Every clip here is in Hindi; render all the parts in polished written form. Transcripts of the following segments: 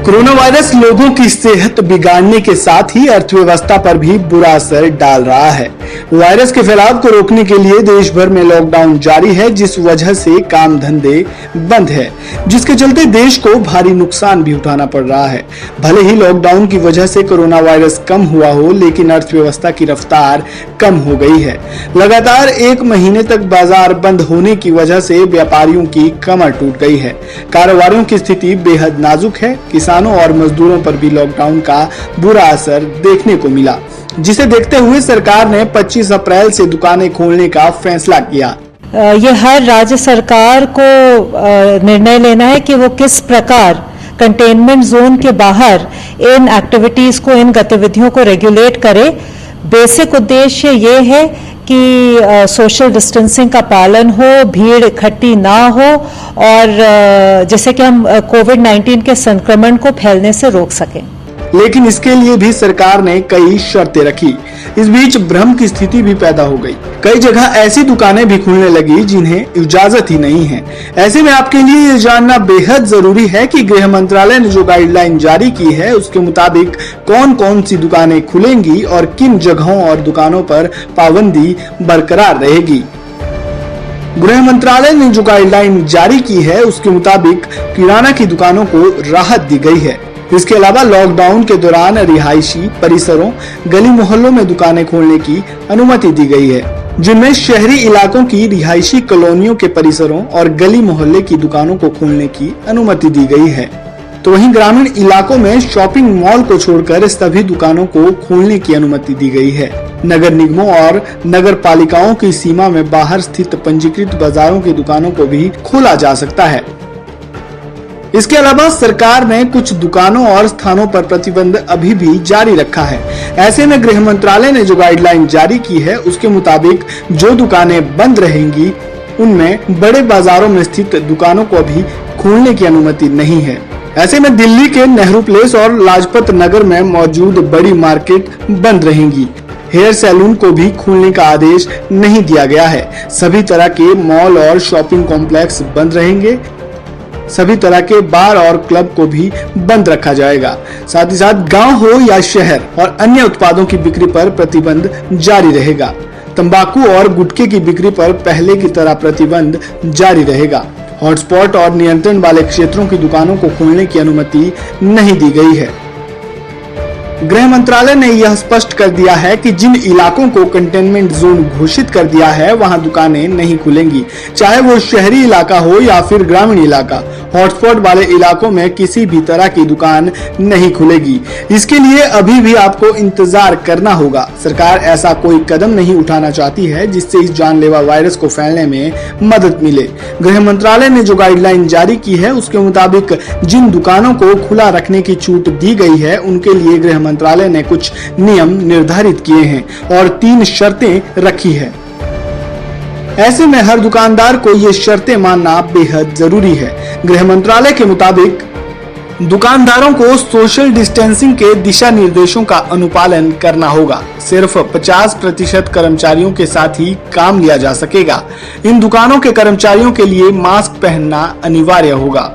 कोरोना वायरस लोगों की सेहत बिगाड़ने के साथ ही अर्थव्यवस्था पर भी बुरा असर डाल रहा है। वायरस के फैलाव को रोकने के लिए देश भर में लॉकडाउन जारी है, जिस वजह से काम धंधे बंद है, जिसके चलते देश को भारी नुकसान भी उठाना पड़ रहा है। भले ही लॉकडाउन की वजह से कोरोना वायरस कम हुआ हो, लेकिन अर्थव्यवस्था की रफ्तार कम हो गई है। लगातार 1 महीने तक बाजार बंद होने की वजह से व्यापारियों की कमर टूट गई है। कारोबारियों की स्थिति बेहद नाजुक है। किसानों और मजदूरों पर भी लॉकडाउन का बुरा असर देखने को मिला, जिसे देखते हुए सरकार ने 25 अप्रैल से दुकानें खोलने का फैसला किया। ये हर राज्य सरकार को निर्णय लेना है कि वो किस प्रकार कंटेनमेंट जोन के बाहर इन एक्टिविटीज को, इन गतिविधियों को रेगुलेट करे। बेसिक उद्देश्य ये है कि सोशल डिस्टेंसिंग का पालन हो, भीड़ इकट्ठी ना हो और जैसे कि हम कोविड-19 के संक्रमण को फैलने से रोक सकें। लेकिन इसके लिए भी सरकार ने कई शर्तें रखी। इस बीच भ्रम की स्थिति भी पैदा हो गई। कई जगह ऐसी दुकानें भी खुलने लगी जिन्हें इजाजत ही नहीं है। ऐसे में आपके लिए ये जानना बेहद जरूरी है कि गृह मंत्रालय ने जो गाइडलाइन जारी की है, उसके मुताबिक कौन कौन सी दुकानें खुलेंगी और किन जगहों और दुकानों पर पाबंदी बरकरार रहेगी। गृह मंत्रालय ने जो गाइडलाइन जारी की है, उसके मुताबिक किराना की दुकानों को राहत दी गई है। इसके अलावा लॉकडाउन के दौरान रिहायशी परिसरों, गली मोहल्लों में दुकानें खोलने की अनुमति दी गई है, जिनमें शहरी इलाकों की रिहायशी कॉलोनियों के परिसरों और गली मोहल्ले की दुकानों को खोलने की अनुमति दी गई है। तो वहीं ग्रामीण इलाकों में शॉपिंग मॉल को छोड़कर सभी दुकानों को खोलने की अनुमति दी गई है। नगर निगमों और नगर पालिकाओं की सीमा में बाहर स्थित पंजीकृत बाजारों की दुकानों को भी खोला जा सकता है। इसके अलावा सरकार ने कुछ दुकानों और स्थानों पर प्रतिबंध अभी भी जारी रखा है। ऐसे में गृह मंत्रालय ने जो गाइडलाइन जारी की है, उसके मुताबिक जो दुकानें बंद रहेंगी, उनमें बड़े बाजारों में स्थित दुकानों को अभी खोलने की अनुमति नहीं है। ऐसे में दिल्ली के नेहरू प्लेस और लाजपत नगर में मौजूद बड़ी मार्केट बंद रहेंगी। हेयर सैलून को भी खोलने का आदेश नहीं दिया गया है। सभी तरह के मॉल और शॉपिंग कॉम्प्लेक्स बंद रहेंगे। सभी तरह के बार और क्लब को भी बंद रखा जाएगा। साथ ही साथ गांव हो या शहर और अन्य उत्पादों की बिक्री पर प्रतिबंध जारी रहेगा। तंबाकू और गुटखे की बिक्री पर पहले की तरह प्रतिबंध जारी रहेगा। हॉटस्पॉट और नियंत्रण वाले क्षेत्रों की दुकानों को खोलने की अनुमति नहीं दी गई है। गृह मंत्रालय ने यह स्पष्ट कर दिया है कि जिन इलाकों को कंटेनमेंट जोन घोषित कर दिया है, वहां दुकानें नहीं खुलेंगी, चाहे वो शहरी इलाका हो या फिर ग्रामीण इलाका। हॉटस्पॉट वाले इलाकों में किसी भी तरह की दुकान नहीं खुलेगी। इसके लिए अभी भी आपको इंतजार करना होगा। सरकार ऐसा कोई कदम नहीं उठाना चाहती है जिससे इस जानलेवा वायरस को फैलने में मदद मिले। गृह मंत्रालय ने जो गाइडलाइन जारी की है, उसके मुताबिक जिन दुकानों को खुला रखने की छूट दी गई है, उनके लिए गृह मंत्रालय ने कुछ नियम निर्धारित किए हैं और 3 शर्तें रखी है। ऐसे में हर दुकानदार को ये शर्तें मानना बेहद जरूरी है। गृह मंत्रालय के मुताबिक दुकानदारों को सोशल डिस्टेंसिंग के दिशा निर्देशों का अनुपालन करना होगा। सिर्फ 50% कर्मचारियों के साथ ही काम लिया जा सकेगा। इन दुकानों के कर्मचारियों के लिए मास्क पहनना अनिवार्य होगा।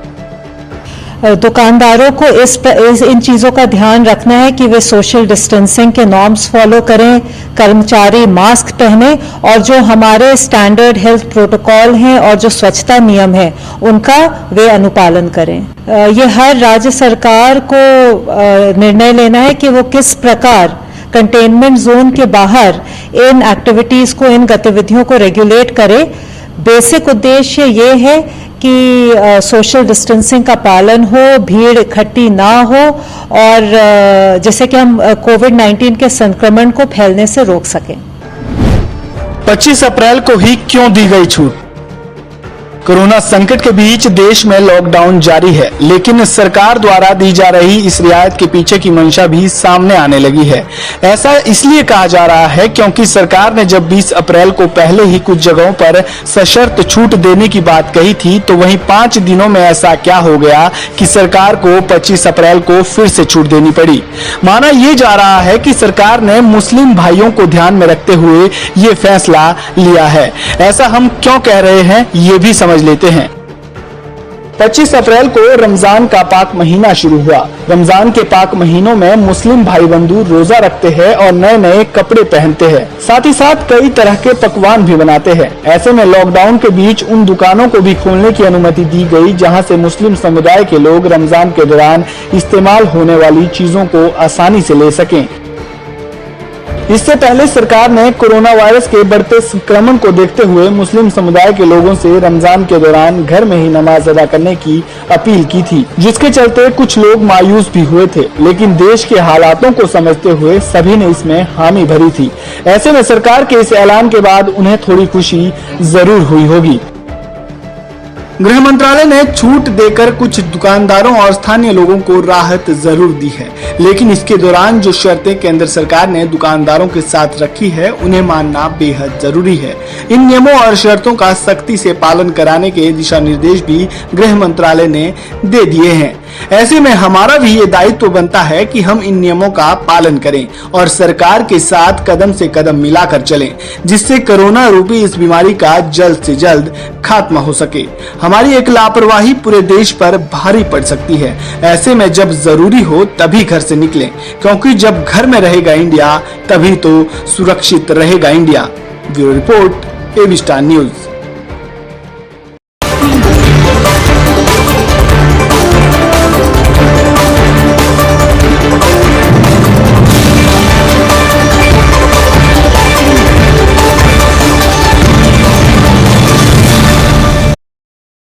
दुकानदारों को इन चीज़ों का ध्यान रखना है कि वे सोशल डिस्टेंसिंग के नॉर्म्स फॉलो करें, कर्मचारी मास्क पहने और जो हमारे स्टैंडर्ड हेल्थ प्रोटोकॉल हैं और जो स्वच्छता नियम है, उनका वे अनुपालन करें। ये हर राज्य सरकार को निर्णय लेना है कि वो किस प्रकार कंटेनमेंट जोन के बाहर इन एक्टिविटीज़ को, इन गतिविधियों को रेगुलेट करे। बेसिक उद्देश्य ये है कि सोशल डिस्टेंसिंग का पालन हो, भीड़ इकट्ठी ना हो और जैसे कि हम कोविड-19 के संक्रमण को फैलने से रोक सकें। 25 अप्रैल को ही क्यों दी गई छूट? कोरोना संकट के बीच देश में लॉकडाउन जारी है, लेकिन सरकार द्वारा दी जा रही इस रियायत के पीछे की मंशा भी सामने आने लगी है। ऐसा इसलिए कहा जा रहा है क्योंकि सरकार ने जब 20 अप्रैल को पहले ही कुछ जगहों पर सशर्त छूट देने की बात कही थी, तो वहीं 5 दिनों में ऐसा क्या हो गया कि सरकार को 25 अप्रैल को फिर से छूट देनी पड़ी। माना यह जा रहा है कि सरकार ने मुस्लिम भाइयों को ध्यान में रखते हुए ये फैसला लिया है। ऐसा हम क्यों कह रहे हैं, ये भी समझ लेते हैं। 25 अप्रैल को रमजान का पाक महीना शुरू हुआ। रमजान के पाक महीनों में मुस्लिम भाई बंधु रोजा रखते हैं और नए नए कपड़े पहनते हैं। साथ ही साथ कई तरह के पकवान भी बनाते हैं। ऐसे में लॉकडाउन के बीच उन दुकानों को भी खोलने की अनुमति दी गई जहां से मुस्लिम समुदाय के लोग रमजान के दौरान इस्तेमाल होने वाली चीजों को आसानी से ले सकें। इससे पहले सरकार ने कोरोना वायरस के बढ़ते संक्रमण को देखते हुए मुस्लिम समुदाय के लोगों से रमजान के दौरान घर में ही नमाज अदा करने की अपील की थी, जिसके चलते कुछ लोग मायूस भी हुए थे, लेकिन देश के हालातों को समझते हुए सभी ने इसमें हामी भरी थी। ऐसे में सरकार के इस ऐलान के बाद उन्हें थोड़ी खुशी जरूर हुई होगी। गृह मंत्रालय ने छूट देकर कुछ दुकानदारों और स्थानीय लोगों को राहत जरूर दी है, लेकिन इसके दौरान जो शर्तें केंद्र सरकार ने दुकानदारों के साथ रखी है उन्हें मानना बेहद जरूरी है। इन नियमों और शर्तों का सख्ती से पालन कराने के दिशा निर्देश भी गृह मंत्रालय ने दे दिए हैं। ऐसे में हमारा भी ये दायित्व बनता है कि हम इन नियमों का पालन करें और सरकार के साथ कदम से कदम मिलाकर चलें, जिससे कोरोना रूपी इस बीमारी का जल्द से जल्द खात्मा हो सके। हमारी एक लापरवाही पूरे देश पर भारी पड़ सकती है। ऐसे में जब जरूरी हो तभी घर से निकलें, क्योंकि जब घर में रहेगा इंडिया तभी तो सुरक्षित रहेगा India. Bureau report, AB Star news.